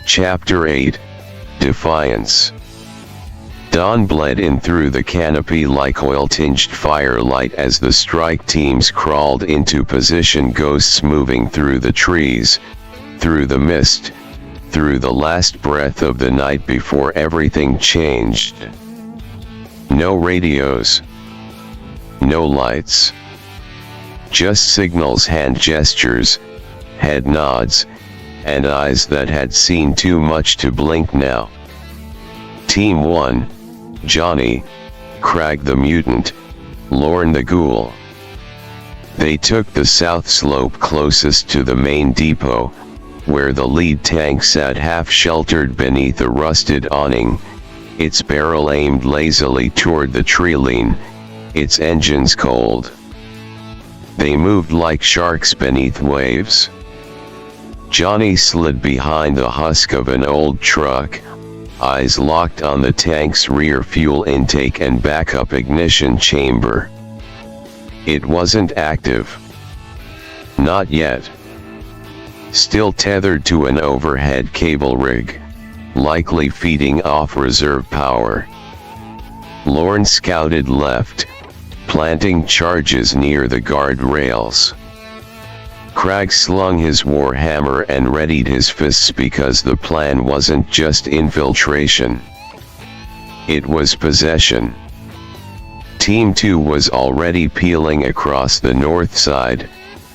Chapter 8, Defiance. Dawn bled in through the canopy like oil-tinged firelight as the strike teams crawled into position, ghosts moving through the trees, through the mist, through the last breath of the night before everything changed. No radios. No lights. Just signals, hand gestures, head nods, and eyes that had seen too much to blink now. Team 1, Johnny, Crag the mutant, Lorne the ghoul. They took the south slope closest to the main depot, where the lead tank sat half-sheltered beneath a rusted awning, its barrel aimed lazily toward the treeline, its engines cold. They moved like sharks beneath waves. Johnny slid behind the husk of an old truck, eyes locked on the tank's rear fuel intake and backup ignition chamber. It wasn't active. Not yet. Still tethered to an overhead cable rig, likely feeding off reserve power. Lorne scouted left, planting charges near the guardrails. Crag slung his warhammer and readied his fists because the plan wasn't just infiltration. It was possession. Team 2 was already peeling across the north side,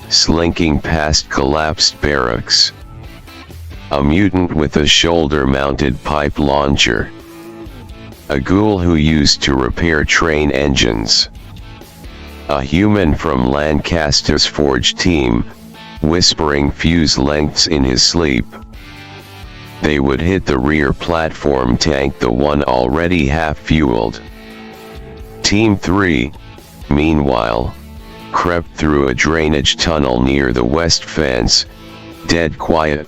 slinking past collapsed barracks. A mutant with a shoulder-mounted pipe launcher. A ghoul who used to repair train engines. A human from Lancaster's Forge team, whispering fuse lengths in his sleep. They would hit the rear platform tank, the one already half-fueled. Team 3, meanwhile, crept through a drainage tunnel near the west fence, dead quiet.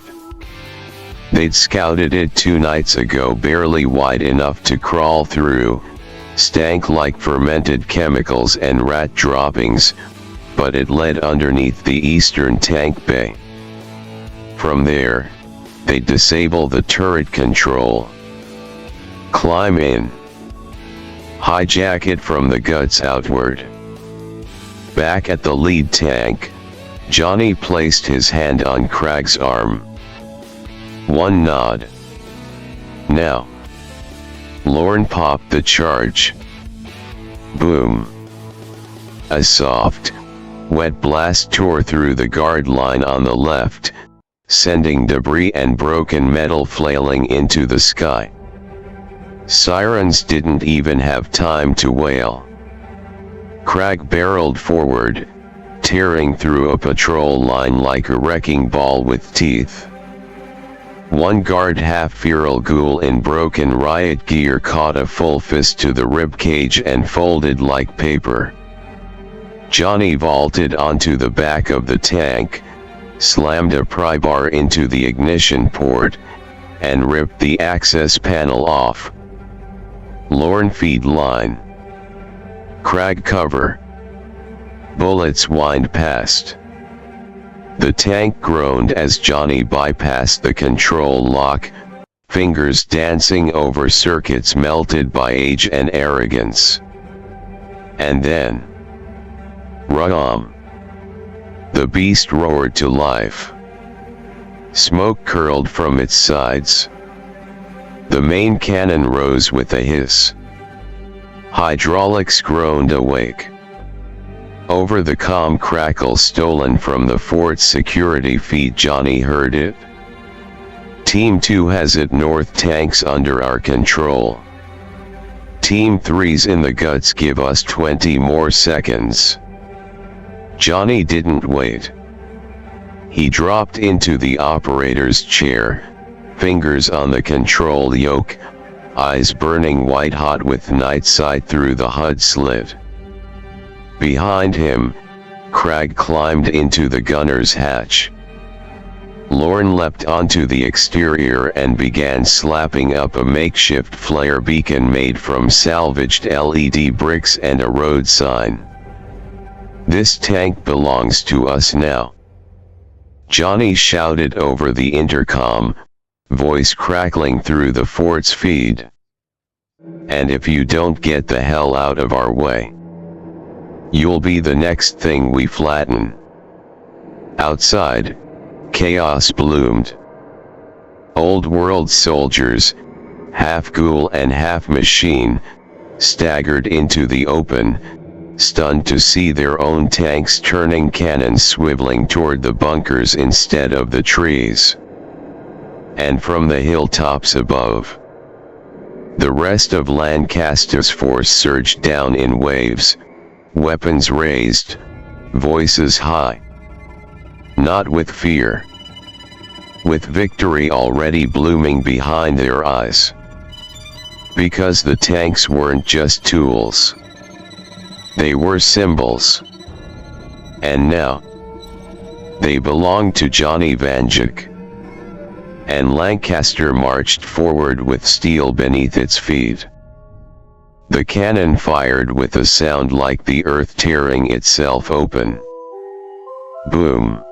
They'd scouted it 2 nights ago, barely wide enough to crawl through, stank like fermented chemicals and rat droppings, but it led underneath the eastern tank bay. From there, they'd disable the turret control. Climb in. Hijack it from the guts outward. Back at the lead tank, Johnny placed his hand on Crag's arm. One nod. Now. Lorne popped the charge. Boom. A soft, wet blast tore through the guard line on the left, sending debris and broken metal flailing into the sky. Sirens didn't even have time to wail. Crag barreled forward, tearing through a patrol line like a wrecking ball with teeth. One guard, half-feral ghoul in broken riot gear, caught a full fist to the rib cage and folded like paper. Johnny vaulted onto the back of the tank, slammed a pry bar into the ignition port, and ripped the access panel off. Lorne feed line. Crag cover. Bullets whined past. The tank groaned as Johnny bypassed the control lock, fingers dancing over circuits melted by age and arrogance. And then, Rum! The beast roared to life. Smoke curled from its sides. The main cannon rose with a hiss. Hydraulics groaned awake. Over the comm crackle stolen from the fort's security feed, Johnny heard it. Team 2 has it north, tanks under our control. Team 3's in the guts, give us 20 more seconds. Johnny didn't wait. He dropped into the operator's chair, fingers on the control yoke, eyes burning white-hot with night sight through the HUD slit. Behind him, Crag climbed into the gunner's hatch. Lorne leapt onto the exterior and began slapping up a makeshift flare beacon made from salvaged LED bricks and a road sign. This tank belongs to us now. Johnny shouted over the intercom, voice crackling through the fort's feed. And if you don't get the hell out of our way, you'll be the next thing we flatten. Outside, chaos bloomed. Old world soldiers, half ghoul and half machine, staggered into the open, stunned to see their own tanks turning cannons swiveling toward the bunkers instead of the trees. And from the hilltops above, the rest of Lancaster's force surged down in waves, weapons raised, voices high. Not with fear, with victory already blooming behind their eyes. Because the tanks weren't just tools, they were symbols. And now, they belonged to Johnny Vanjik. And Lancaster marched forward with steel beneath its feet. The cannon fired with a sound like the earth tearing itself open. Boom.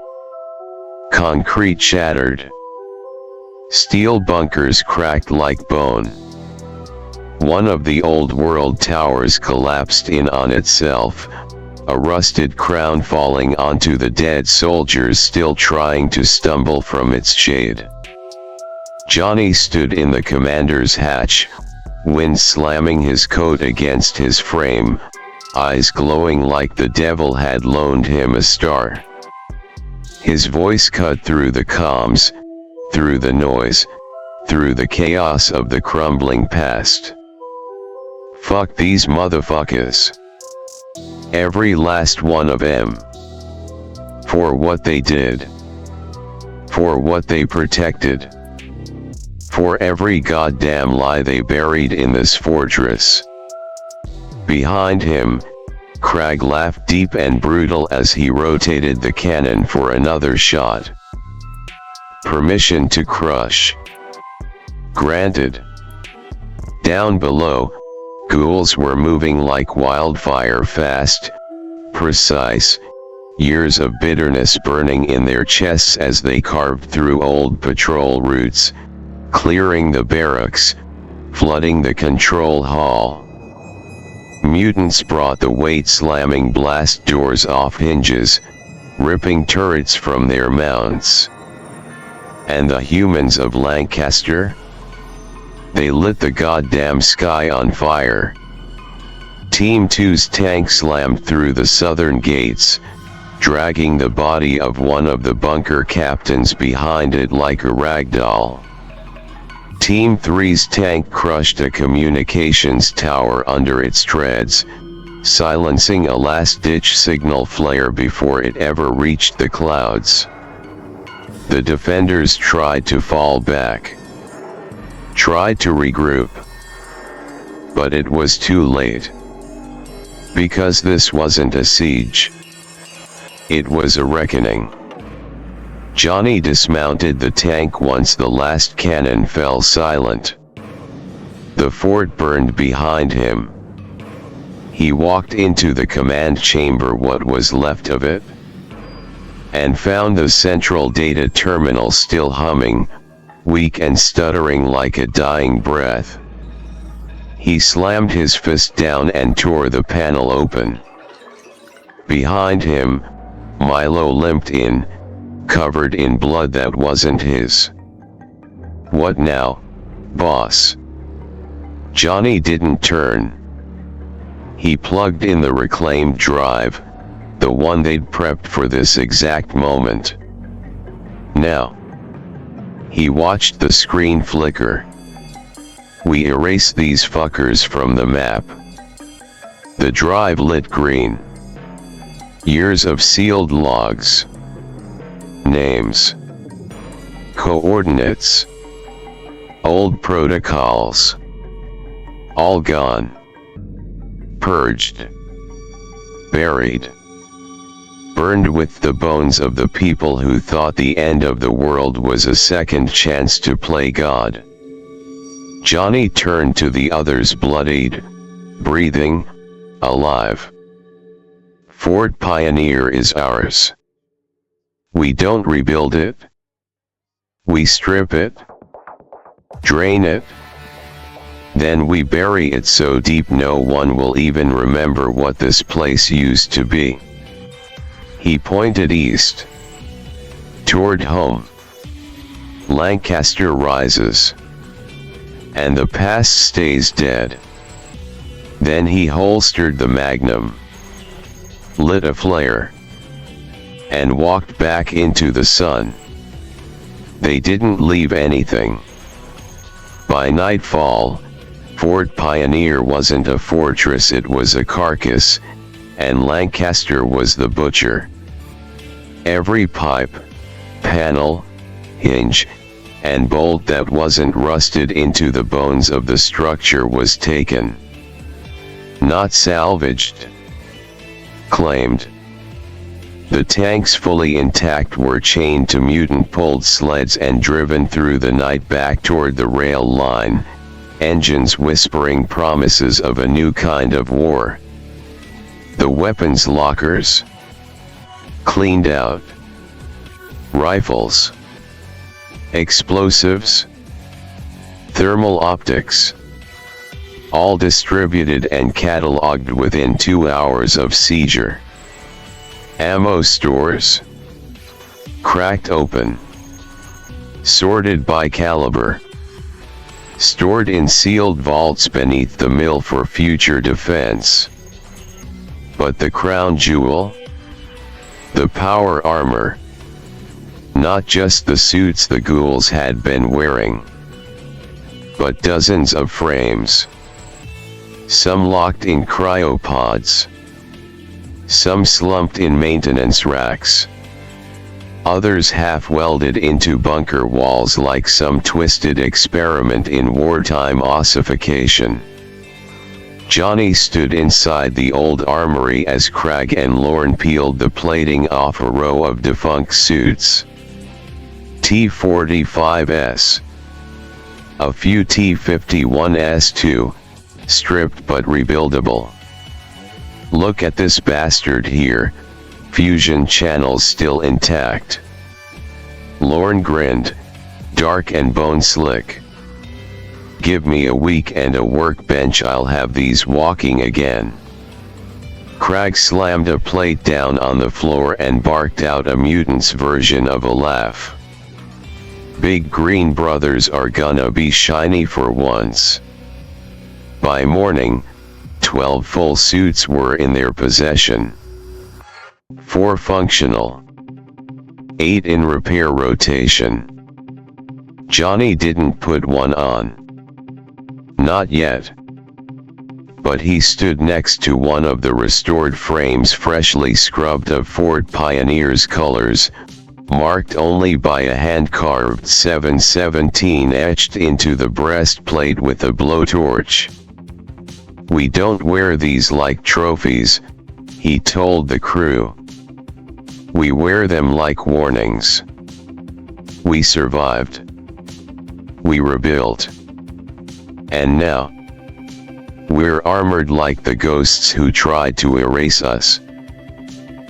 Concrete shattered. Steel bunkers cracked like bone. One of the old world towers collapsed in on itself, a rusted crown falling onto the dead soldiers still trying to stumble from its shade. Johnny stood in the commander's hatch, wind slamming his coat against his frame, eyes glowing like the devil had loaned him a star. His voice cut through the comms, through the noise, through the chaos of the crumbling past. Fuck these motherfuckers. Every last one of them. For what they did. For what they protected. For every goddamn lie they buried in this fortress. Behind him, Cragg laughed deep and brutal as he rotated the cannon for another shot. Permission to crush. Granted. Down below, ghouls were moving like wildfire, fast, precise, years of bitterness burning in their chests as they carved through old patrol routes, clearing the barracks, flooding the control hall. Mutants brought the weight-slamming blast doors off hinges, ripping turrets from their mounts. And the humans of Lancaster? They lit the goddamn sky on fire. Team 2's tank slammed through the southern gates, dragging the body of one of the bunker captains behind it like a ragdoll. Team 3's tank crushed a communications tower under its treads, silencing a last-ditch signal flare before it ever reached the clouds. The defenders tried to fall back, tried to regroup, but it was too late. Because this wasn't a siege. It was a reckoning. Johnny dismounted the tank once the last cannon fell silent. The fort burned behind him. He walked into the command chamber, what was left of it, and found the central data terminal still humming, weak and stuttering like a dying breath. He slammed his fist down and tore the panel open. Behind him, Milo limped in, covered in blood that wasn't his. What now, boss? Johnny didn't turn. He plugged in the reclaimed drive, the one they'd prepped for this exact moment. Now, he watched the screen flicker. We erase these fuckers from the map. The drive lit green. Years of sealed logs. Names. Coordinates. Old protocols. All gone. Purged. Buried. Burned with the bones of the people who thought the end of the world was a second chance to play God. Johnny turned to the others, bloodied, breathing, alive. Fort Pioneer is ours. We don't rebuild it. We strip it. Drain it. Then we bury it so deep no one will even remember what this place used to be. He pointed east. Toward home. Lancaster rises. And the past stays dead. Then he holstered the magnum. Lit a flare. And walked back into the sun. They didn't leave anything. By nightfall, Fort Pioneer wasn't a fortress, it was a carcass, and Lancaster was the butcher. Every pipe, panel, hinge, and bolt that wasn't rusted into the bones of the structure was taken. Not salvaged. Claimed. The tanks fully intact were chained to mutant-pulled sleds and driven through the night back toward the rail line, engines whispering promises of a new kind of war. The weapons lockers? Cleaned out. Rifles. Explosives. Thermal optics. All distributed and catalogued within 2 hours of seizure. Ammo stores. Cracked open. Sorted by caliber. Stored in sealed vaults beneath the mill for future defense. But the crown jewel? The power armor. Not just the suits the ghouls had been wearing, but dozens of frames. Some locked in cryopods. Some slumped in maintenance racks. Others half-welded into bunker walls like some twisted experiment in wartime ossification. Johnny stood inside the old armory as Cragg and Lorne peeled the plating off a row of defunct suits. T-45s. A few T-51s too, stripped but rebuildable. Look at this bastard here, fusion channels still intact. Lorne grinned, dark and bone-slick. Give me a week and a workbench, I'll have these walking again. Cragg slammed a plate down on the floor and barked out a mutant's version of a laugh. Big Green Brothers are gonna be shiny for once. By morning, 12 full suits were in their possession. 4 functional. 8 in repair rotation. Johnny didn't put one on. Not yet. But he stood next to one of the restored frames freshly scrubbed of Fort Pioneer's colors, marked only by a hand-carved 717 etched into the breastplate with a blowtorch. We don't wear these like trophies, he told the crew. We wear them like warnings. We survived. We rebuilt. And now, we're armored like the ghosts who tried to erase us.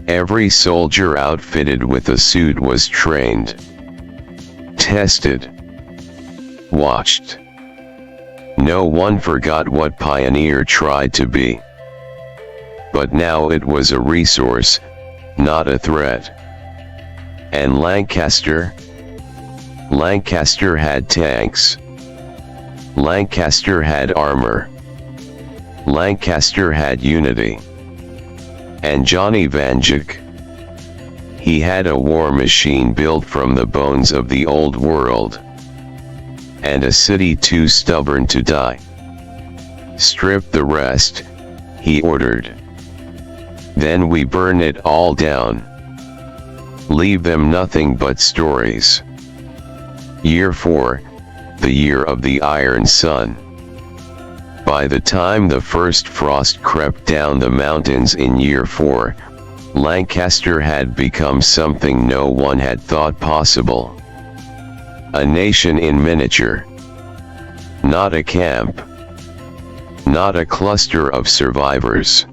Every soldier outfitted with a suit was trained, tested, watched. No one forgot what Pioneer tried to be. But now it was a resource, not a threat. And Lancaster? Lancaster had tanks. Lancaster had armor. Lancaster had unity. And Johnny Vanjik? He had a war machine built from the bones of the old world. And a city too stubborn to die. Strip the rest, he ordered. Then we burn it all down. Leave them nothing but stories. Year 4, the year of the Iron Sun. By the time the first frost crept down the mountains in year 4, Lancaster had become something no one had thought possible. A nation in miniature. Not a camp. Not a cluster of survivors.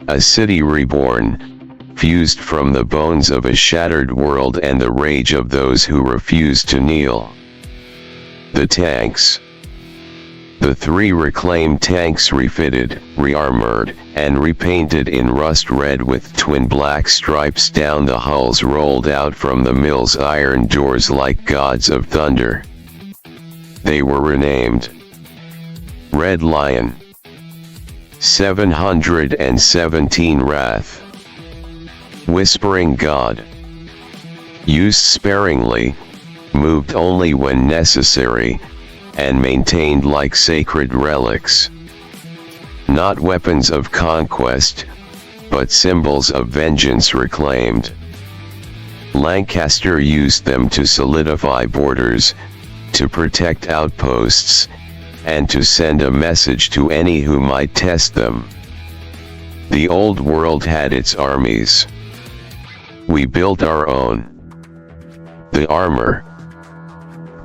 A city reborn, fused from the bones of a shattered world and the rage of those who refused to kneel. The tanks. The 3 reclaimed tanks refitted, rearmored, and repainted in rust red with twin black stripes down the hulls rolled out from the mill's iron doors like gods of thunder. They were renamed Red Lion, 717 Wrath, Whispering God, used sparingly, moved only when necessary, and maintained like sacred relics. Not weapons of conquest, but symbols of vengeance reclaimed. Lancaster used them to solidify borders, to protect outposts, and to send a message to any who might test them. The old world had its armies. We built our own. The armor.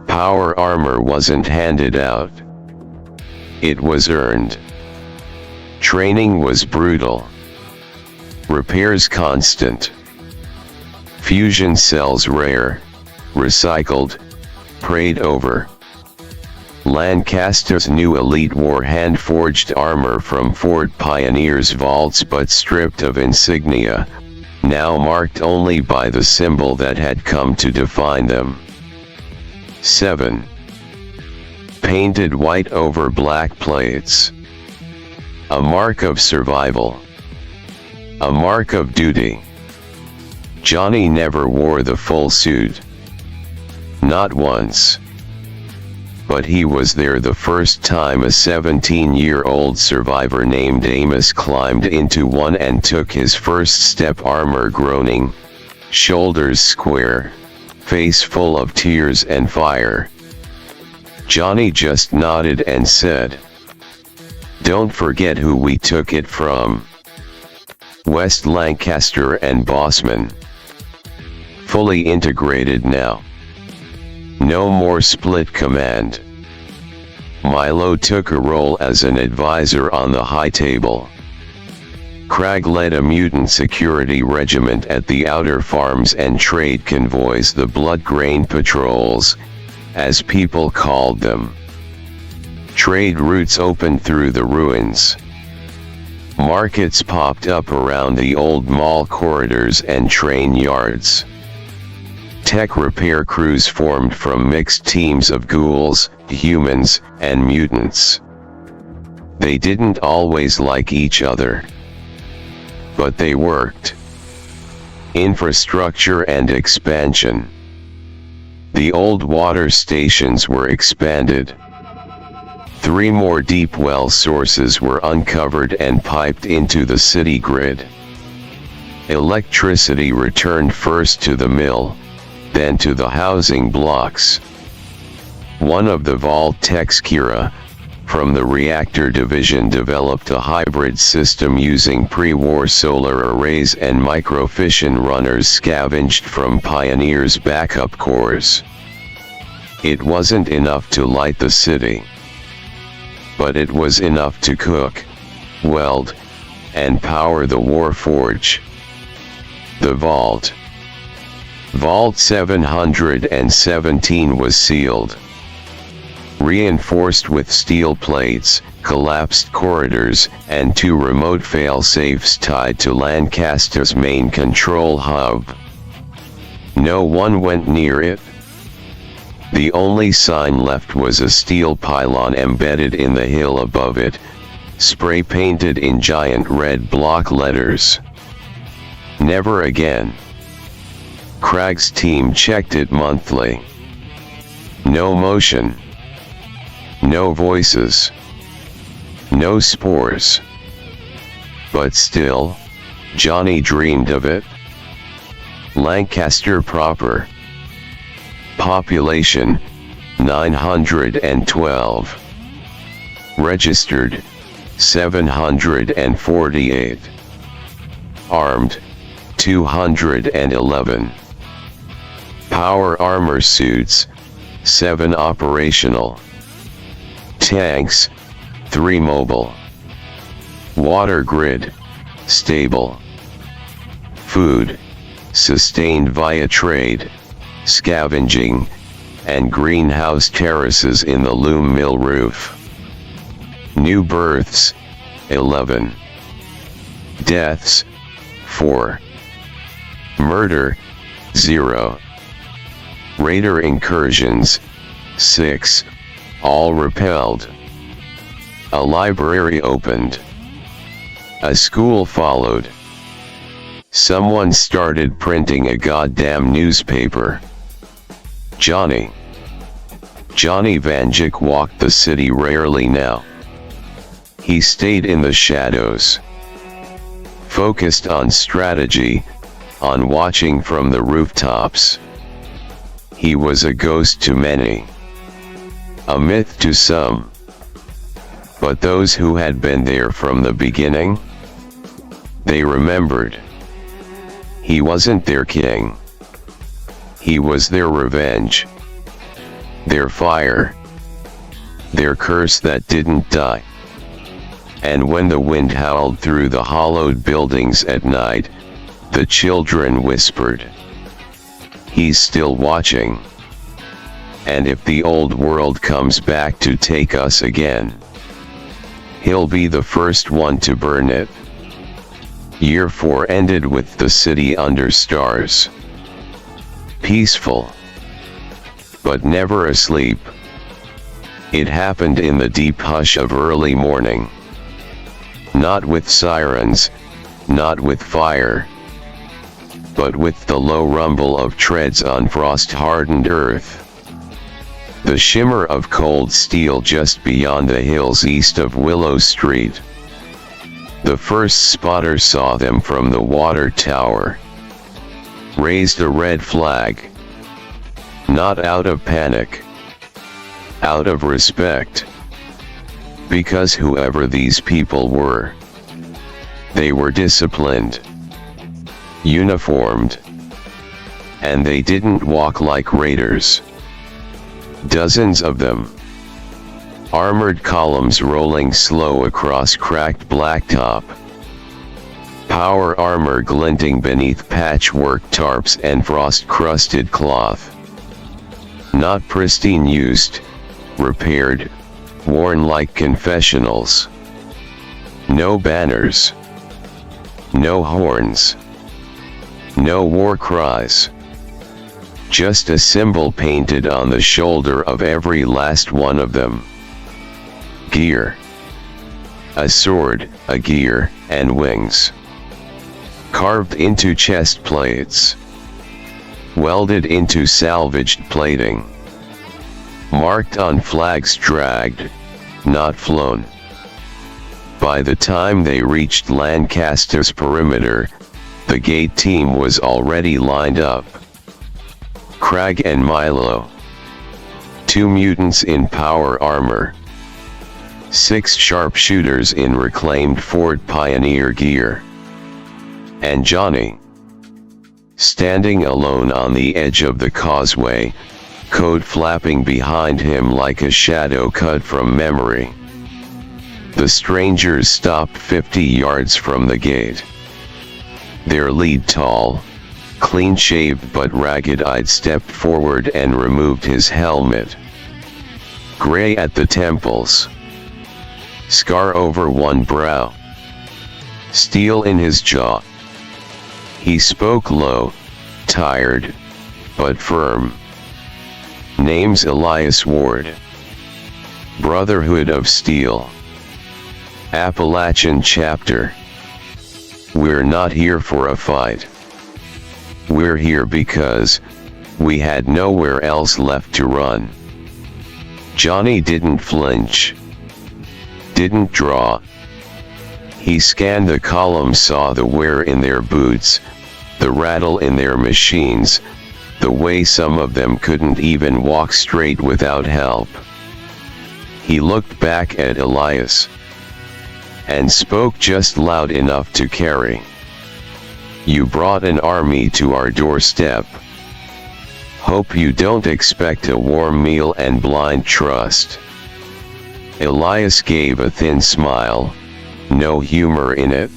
Power armor wasn't handed out. It was earned. Training was brutal. Repairs constant. Fusion cells rare, recycled, prayed over. Lancaster's new elite wore hand-forged armor from Fort Pioneer's vaults but stripped of insignia, now marked only by the symbol that had come to define them. 7. Painted white over black plates. A mark of survival. A mark of duty. Johnny never wore the full suit. Not once. But he was there the first time a 17-year-old survivor named Amos climbed into one and took his first step, armor groaning, shoulders square, face full of tears and fire. Johnny just nodded and said, "Don't forget who we took it from. West Lancaster and Bossman. Fully integrated now. No more split command." Milo took a role as an advisor on the high table. Cragg led a mutant security regiment at the outer farms and trade convoys, the blood grain patrols, as people called them. Trade routes opened through the ruins. Markets popped up around the old mall corridors and train yards. Tech repair crews formed from mixed teams of ghouls, humans, and mutants. They didn't always like each other, but they worked. Infrastructure and expansion. The old water stations were expanded. 3 more deep well sources were uncovered and piped into the city grid. Electricity returned first to the mill, then to the housing blocks. One of the vault techs, Kira, from the reactor division, developed a hybrid system using pre-war solar arrays and microfission runners scavenged from Pioneer's backup cores. It wasn't enough to light the city, but it was enough to cook, weld, and power the Warforge. The vault. Vault 717 was sealed. Reinforced with steel plates, collapsed corridors, and 2 remote fail-safes tied to Lancaster's main control hub. No one went near it. The only sign left was a steel pylon embedded in the hill above it, spray-painted in giant red block letters. Never again. Cragg's team checked it monthly. No motion. No voices. No spores. But still, Johnny dreamed of it. Lancaster proper. Population, 912. Registered, 748. Armed, 211. Power armor suits, 7 operational. Tanks, 3 mobile. Water grid, stable. Food, sustained via trade, scavenging, and greenhouse terraces in the loom mill roof. New births, 11. Deaths, 4. Murder, 0. Raider incursions, 6, all repelled. A library opened. A school followed. Someone started printing a goddamn newspaper. Johnny Vanjik walked the city rarely now. He stayed in the shadows. Focused on strategy, on watching from the rooftops. He was a ghost to many. A myth to some. But those who had been there from the beginning, they remembered. He wasn't their king. He was their revenge. Their fire. Their curse that didn't die. And when the wind howled through the hollowed buildings at night, the children whispered, "He's still watching. And if the old world comes back to take us again, he'll be the first one to burn it." Year 4 ended with the city under stars. Peaceful. But never asleep. It happened in the deep hush of early morning. Not with sirens, not with fire, but with the low rumble of treads on frost-hardened earth. The shimmer of cold steel just beyond the hills east of Willow Street. The first spotter saw them from the water tower. Raised a red flag. Not out of panic. Out of respect. Because whoever these people were, they were disciplined. Uniformed. And they didn't walk like raiders. Dozens of them. Armored columns rolling slow across cracked blacktop. Power armor glinting beneath patchwork tarps and frost-crusted cloth. Not pristine used, repaired, worn like confessionals. No banners. No horns. No war cries. Just a symbol painted on the shoulder of every last one of them. Gear. A sword, a gear, and wings. Carved into chest plates. Welded into salvaged plating. Marked on flags dragged, not flown. By the time they reached Lancaster's perimeter, the gate team was already lined up. Crag and Milo. 2 mutants in power armor. 6 sharpshooters in reclaimed Ford Pioneer gear. And Johnny. Standing alone on the edge of the causeway, code flapping behind him like a shadow cut from memory. The strangers stopped 50 yards from the gate. Their lead tall, clean-shaved but ragged-eyed stepped forward and removed his helmet. Gray at the temples. Scar over one brow. Steel in his jaw. He spoke low, tired, but firm. Name's Elias Ward. Brotherhood of Steel. Appalachian Chapter. We're not here for a fight. We're here because we had nowhere else left to run. Johnny didn't flinch. Didn't draw. He scanned the column, saw the wear in their boots, the rattle in their machines, the way some of them couldn't even walk straight without help. He looked back at Elias. And spoke just loud enough to carry. You brought an army to our doorstep. Hope you don't expect a warm meal and blind trust. Elias gave a thin smile, no humor in it.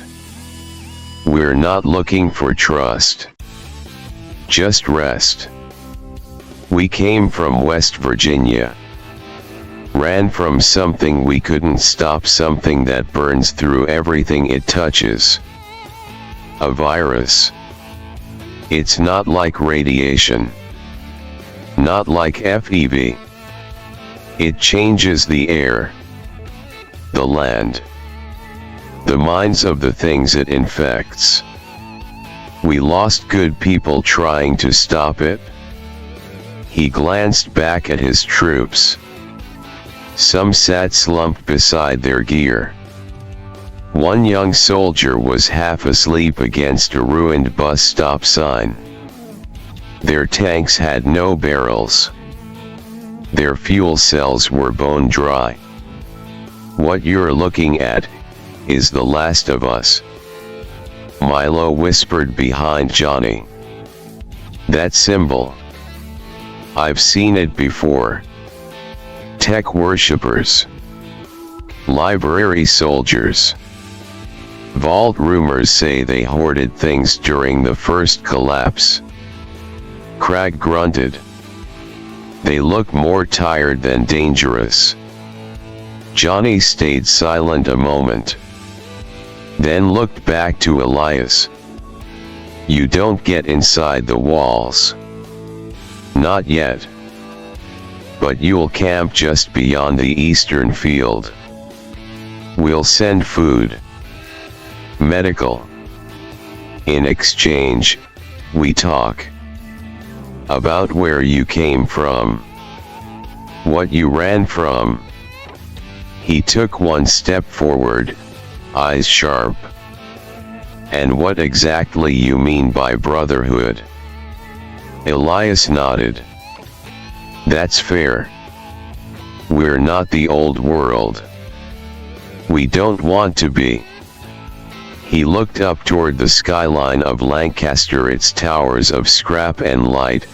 We're not looking for trust. Just rest. We came from West Virginia. Ran from something we couldn't stop, something that burns through everything it touches. A virus. It's not like radiation. Not like FEV. It changes the air, the land, the minds of the things it infects. We lost good people trying to stop it. He glanced back at his troops. Some sat slumped beside their gear. One young soldier was half asleep against a ruined bus stop sign. Their tanks had no barrels. Their fuel cells were bone dry. What you're looking at is The Last of Us, Milo whispered behind Johnny. That symbol. I've seen it before. Tech worshippers. Library soldiers. Vault rumors say they hoarded things during the first collapse. Crag grunted. They look more tired than dangerous. Johnny stayed silent a moment. Then looked back to Elias. You don't get inside the walls. Not yet. But you'll camp just beyond the eastern field. We'll send food. Medical. In exchange, we talk. About where you came from. What you ran from. He took one step forward, eyes sharp. And what exactly you mean by brotherhood? Elias nodded. That's fair. We're not the old world. We don't want to be. He looked up toward the skyline of Lancaster, its towers of scrap and light,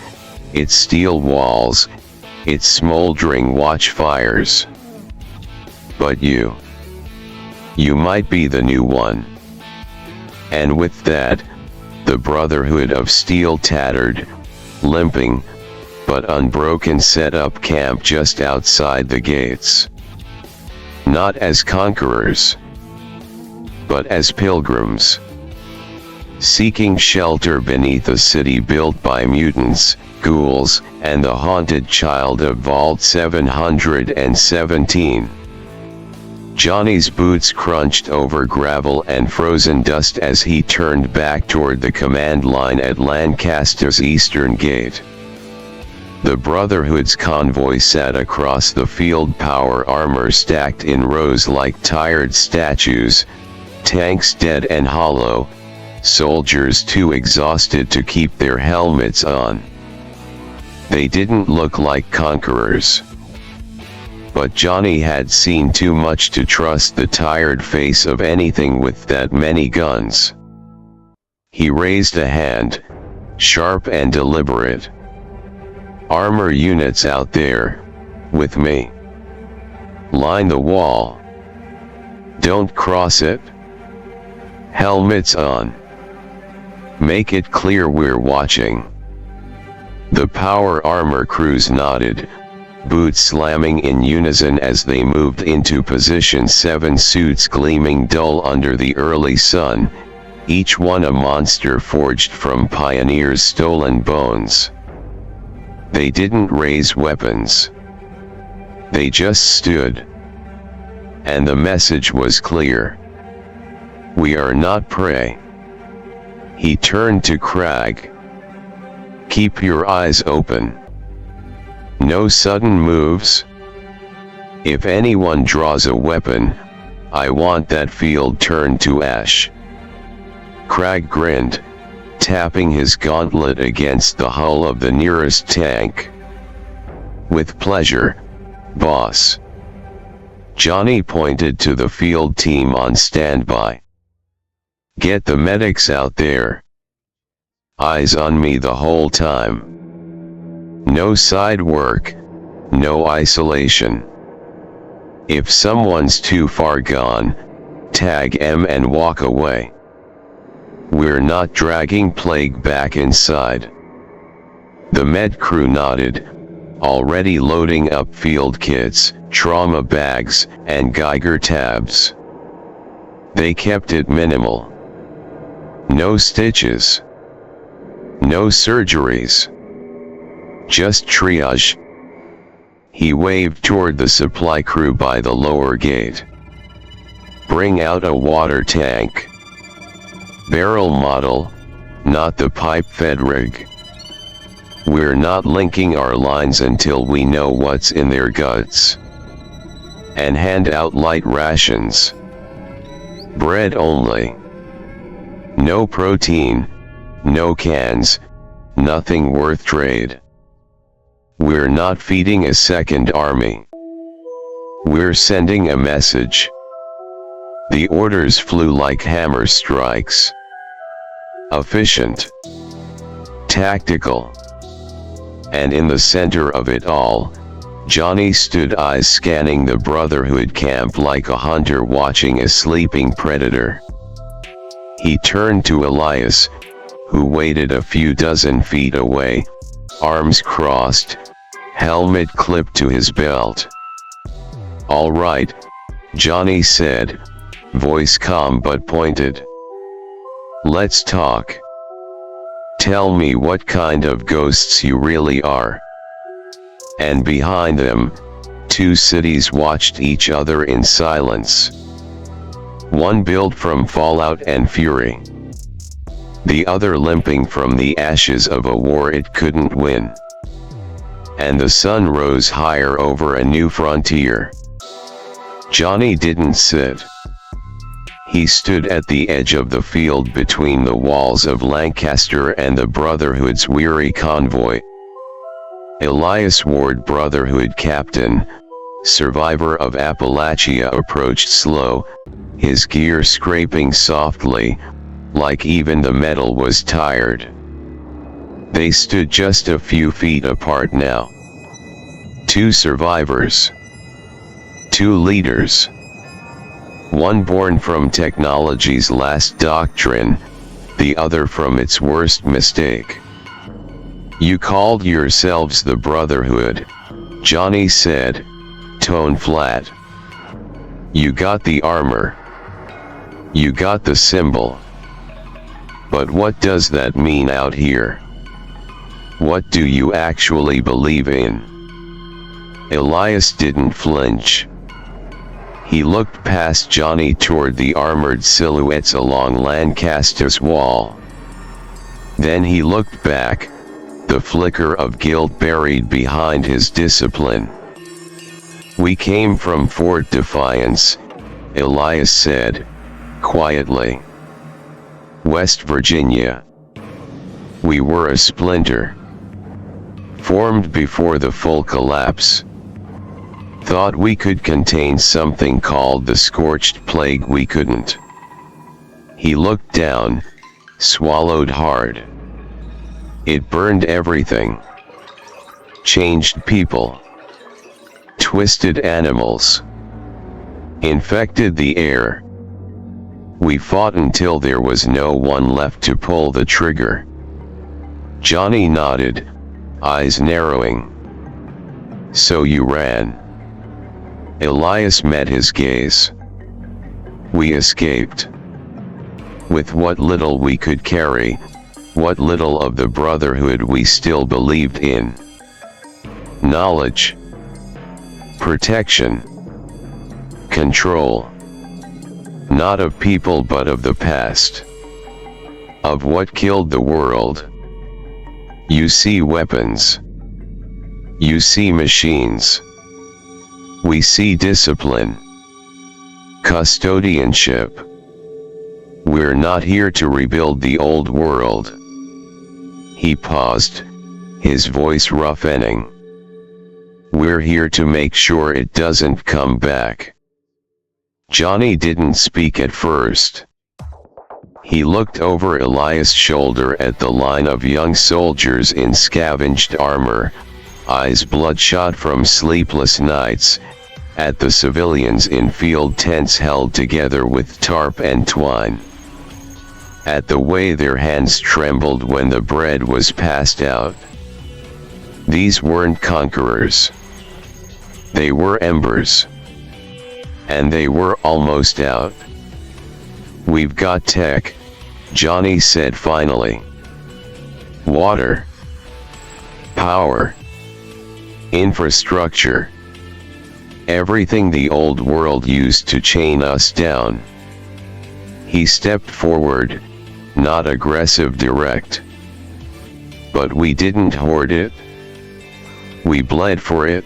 its steel walls, its smoldering watchfires. But you might be the new one. And with that, the Brotherhood of Steel tattered, limping, but unbroken set up camp just outside the gates. Not as conquerors, but as pilgrims. Seeking shelter beneath a city built by mutants, ghouls, and the haunted child of Vault 717. Johnny's boots crunched over gravel and frozen dust as he turned back toward the command line at Lancaster's eastern gate. The Brotherhood's convoy sat across the field, power armor stacked in rows like tired statues, tanks dead and hollow, soldiers too exhausted to keep their helmets on. They didn't look like conquerors. But Johnny had seen too much to trust the tired face of anything with that many guns. He raised a hand, sharp and deliberate. Armor units out there, with me. Line the wall. Don't cross it. Helmets on. Make it clear we're watching. The power armor crews nodded, boots slamming in unison as they moved into position, 7 suits gleaming dull under the early sun, each one a monster forged from pioneers' stolen bones. They didn't raise weapons. They just stood. And the message was clear. We are not prey. He turned to Crag. Keep your eyes open. No sudden moves. If anyone draws a weapon, I want that field turned to ash. Crag grinned, tapping his gauntlet against the hull of the nearest tank. With pleasure, boss. Johnny pointed to the field team on standby. Get the medics out there. Eyes on me the whole time. No side work, no isolation. If someone's too far gone, tag M and walk away. We're not dragging Plague back inside. The med crew nodded, already loading up field kits, trauma bags, and Geiger tabs. They kept it minimal. No stitches. No surgeries. Just triage. He waved toward the supply crew by the lower gate. Bring out a water tank. Barrel model, not the pipe-fed rig. We're not linking our lines until we know what's in their guts. And hand out light rations. Bread only. No protein, no cans, nothing worth trade. We're not feeding a second army. We're sending a message. The orders flew like hammer strikes. Efficient. Tactical. And in the center of it all, Johnny stood, eyes scanning the Brotherhood camp like a hunter watching a sleeping predator. He turned to Elias, who waited a few dozen feet away, arms crossed, helmet clipped to his belt. "All right," Johnny said, voice calm but pointed. "Let's talk. Tell me what kind of ghosts you really are." And behind them, two cities watched each other in silence. One built from fallout and fury. The other limping from the ashes of a war it couldn't win. And the sun rose higher over a new frontier. Johnny didn't sit. He stood at the edge of the field between the walls of Lancaster and the Brotherhood's weary convoy. Elias Ward, Brotherhood captain, survivor of Appalachia, approached slow, his gear scraping softly, like even the metal was tired. They stood just a few feet apart now. Two survivors. Two leaders. One born from technology's last doctrine, the other from its worst mistake. "You called yourselves the Brotherhood," Johnny said, tone flat. "You got the armor. You got the symbol. But what does that mean out here? What do you actually believe in?" Elias didn't flinch. He looked past Johnny toward the armored silhouettes along Lancaster's wall. Then he looked back, the flicker of guilt buried behind his discipline. "We came from Fort Defiance," Elias said, quietly. "West Virginia. We were a splinter. Formed before the full collapse. Thought we could contain something called the scorched plague. We couldn't." He looked down, swallowed hard. "It burned everything. Changed people. Twisted animals. Infected the air. We fought until there was no one left to pull the trigger." Johnny nodded, eyes narrowing. "So you ran." Elias met his gaze. "We escaped. With what little we could carry, what little of the Brotherhood we still believed in. Knowledge. Protection. Control. Not of people but of the past. Of what killed the world. You see weapons. You see machines. We see discipline. Custodianship. We're not here to rebuild the old world." He paused, his voice roughening. "We're here to make sure it doesn't come back." Johnny didn't speak at first. He looked over Elias' shoulder at the line of young soldiers in scavenged armor, eyes bloodshot from sleepless nights, at the civilians in field tents held together with tarp and twine. At the way their hands trembled when the bread was passed out. These weren't conquerors. They were embers. And they were almost out. "We've got tech," Johnny said finally. "Water. Power. Infrastructure. Everything the old world used to chain us down." He stepped forward, not aggressive, direct. "But we didn't hoard it. We bled for it.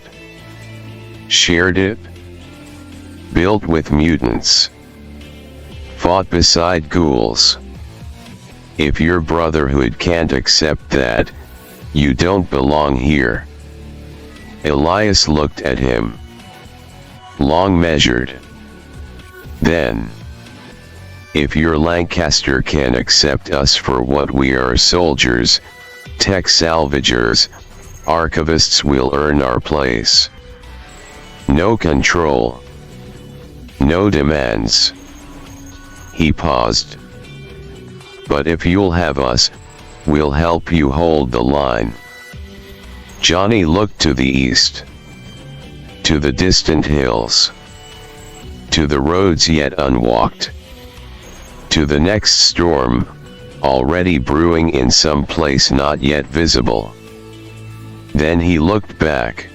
Shared it. Built with mutants. Fought beside ghouls. If your brotherhood can't accept that, you don't belong here." Elias looked at him. Long measured. Then, "If your Lancaster can accept us for what we are, soldiers, tech salvagers, archivists, will earn our place. No control. No demands." He paused. "But if you'll have us, we'll help you hold the line." Johnny looked to the east. To the distant hills. To the roads yet unwalked. To the next storm, already brewing in some place not yet visible. Then he looked back.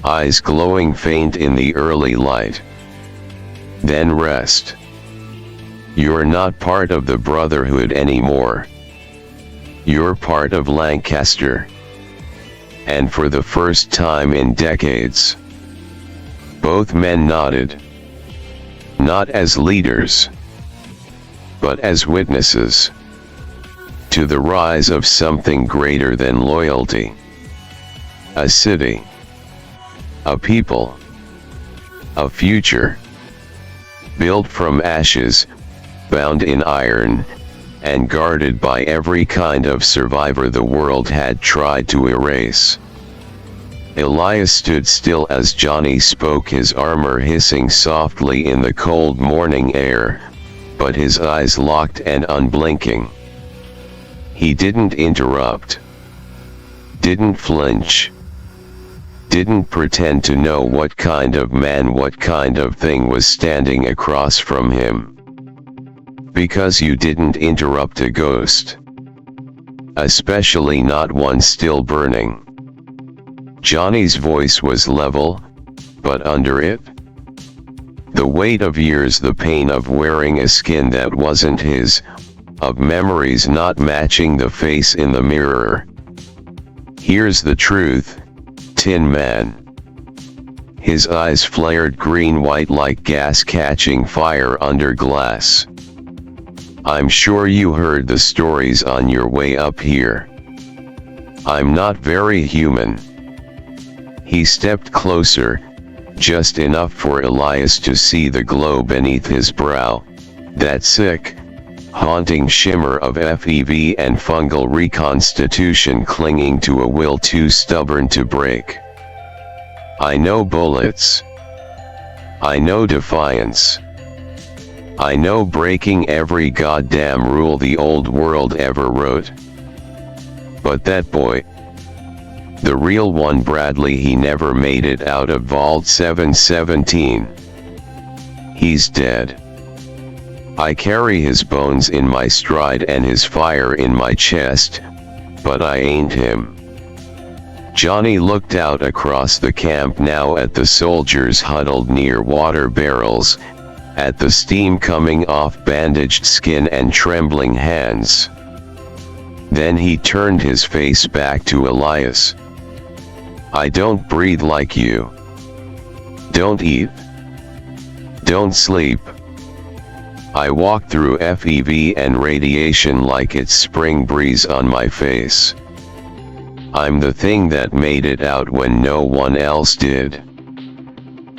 Eyes glowing faint in the early light. Then rest. "You're not part of the Brotherhood anymore. You're part of Lancaster." And for the first time in decades, both men nodded. Not as leaders, but as witnesses to the rise of something greater than loyalty. A city. A people. A future. Built from ashes, bound in iron, and guarded by every kind of survivor the world had tried to erase. Elias stood still as Johnny spoke, his armor hissing softly in the cold morning air, but his eyes locked and unblinking. He didn't interrupt. Didn't flinch. Didn't pretend to know what kind of man, what kind of thing was standing across from him. Because you didn't interrupt a ghost. Especially not one still burning. Johnny's voice was level, but under it, the weight of years, the pain of wearing a skin that wasn't his, of memories not matching the face in the mirror. "Here's the truth, Tin Man." His eyes flared green-white like gas catching fire under glass. "I'm sure you heard the stories on your way up here. I'm not very human." He stepped closer, just enough for Elias to see the glow beneath his brow, that sick, haunting shimmer of FEV and fungal reconstitution clinging to a will too stubborn to break. "I know bullets. I know defiance. I know breaking every goddamn rule the old world ever wrote. But that boy, the real one, Bradley, he never made it out of Vault 717. He's dead. I carry his bones in my stride and his fire in my chest, but I ain't him." Johnny looked out across the camp now at the soldiers huddled near water barrels, at the steam coming off bandaged skin and trembling hands. Then he turned his face back to Elias. "I don't breathe like you. Don't eat. Don't sleep. I walk through FEV and radiation like it's spring breeze on my face. I'm the thing that made it out when no one else did.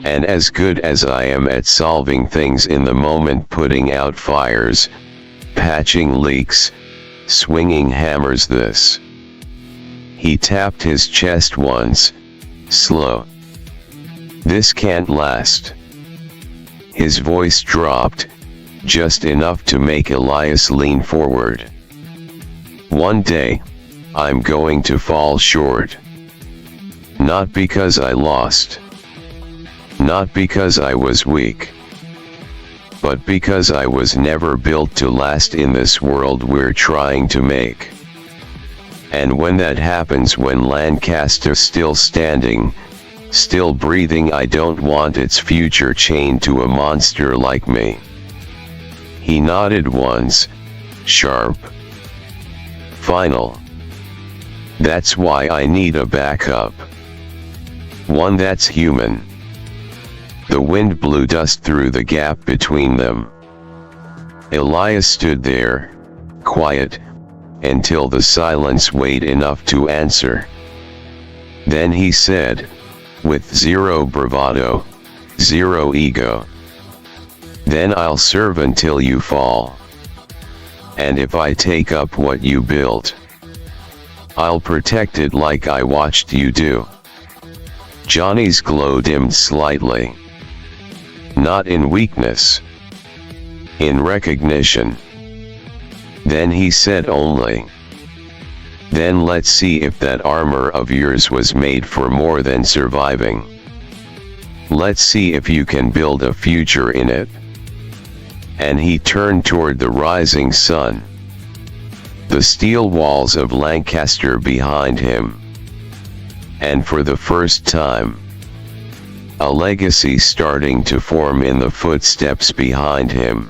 And as good as I am at solving things in the moment, putting out fires, patching leaks, swinging hammers, this." He tapped his chest once, slow. "This can't last." His voice dropped, just enough to make Elias lean forward. "One day, I'm going to fall short. Not because I lost. Not because I was weak. But because I was never built to last in this world we're trying to make. And when that happens, when Lancaster's still standing, still breathing, I don't want its future chained to a monster like me. He nodded once, sharp. Final. That's why I need a backup. One that's human. The wind blew dust through the gap between them. Elias stood there, quiet, until the silence weighed enough to answer. Then he said, with zero bravado, zero ego, "Then I'll serve until you fall. And if I take up what you built, I'll protect it like I watched you do." Johnny's glow dimmed slightly. Not in weakness. In recognition. Then he said only, "Then let's see if that armor of yours was made for more than surviving. Let's see if you can build a future in it." And he turned toward the rising sun. The steel walls of Lancaster behind him. And for the first time, a legacy starting to form in the footsteps behind him.